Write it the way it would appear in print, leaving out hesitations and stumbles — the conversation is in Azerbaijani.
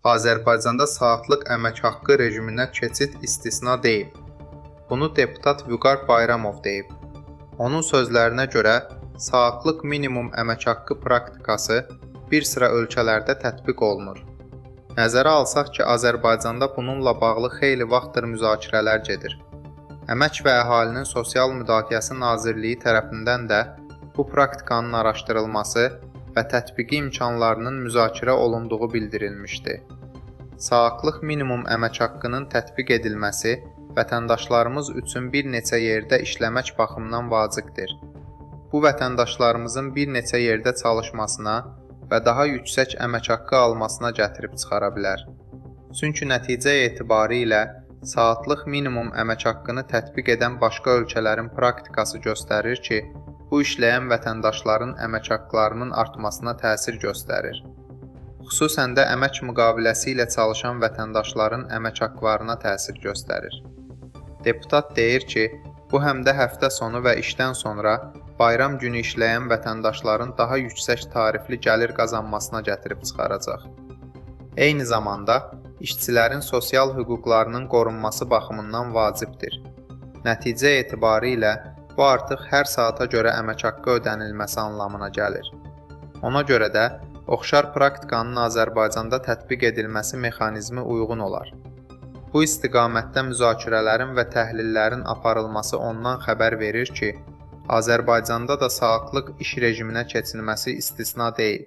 Azərbaycanda saatlıq əmək haqqı rejiminə keçid istisna deyil. Bunu deputat Vüqar Bayramov deyib. Onun sözlərinə görə, saatlıq minimum əmək haqqı praktikası bir sıra ölkələrdə tətbiq olunur. Nəzərə alsaq ki, Azərbaycanda bununla bağlı xeyli vaxtdır müzakirələr gedir. Əmək və Əhalinin Sosial Müdafiəsi Nazirliyi tərəfindən də bu praktikanın araşdırılması və tətbiqi imkanlarının müzakirə olunduğu bildirilmişdi. Saatlıq minimum əmək haqqının tətbiq edilməsi vətəndaşlarımız üçün bir neçə yerdə işləmək baxımından vacibdir. Bu, vətəndaşlarımızın bir neçə yerdə çalışmasına və daha yüksək əmək haqqı almasına gətirib çıxara bilər. Çünki nəticə etibarilə saatlıq minimum əmək haqqını tətbiq edən başqa ölkələrin praktikası göstərir ki, bu işləyən vətəndaşların əmək haqqlarının artmasına təsir göstərir. Xüsusən də əmək müqaviləsi ilə çalışan vətəndaşların əmək haqqlarına təsir göstərir. Deputat deyir ki, bu həm də həftə sonu və işdən sonra bayram günü işləyən vətəndaşların daha yüksək tarifli gəlir qazanmasına gətirib çıxaracaq. Eyni zamanda, işçilərin sosial hüquqlarının qorunması baxımından vacibdir. Nəticə etibarilə, bu artıq hər saata görə əmək haqqı ödənilməsi anlamına gəlir. Ona görə də, oxşar praktikanın Azərbaycanda tətbiq edilməsi mexanizmi uyğun olar. Bu istiqamətdə müzakirələrin və təhlillərin aparılması ondan xəbər verir ki, Azərbaycanda da saatlıq iş rejiminə keçilməsi istisna deyil.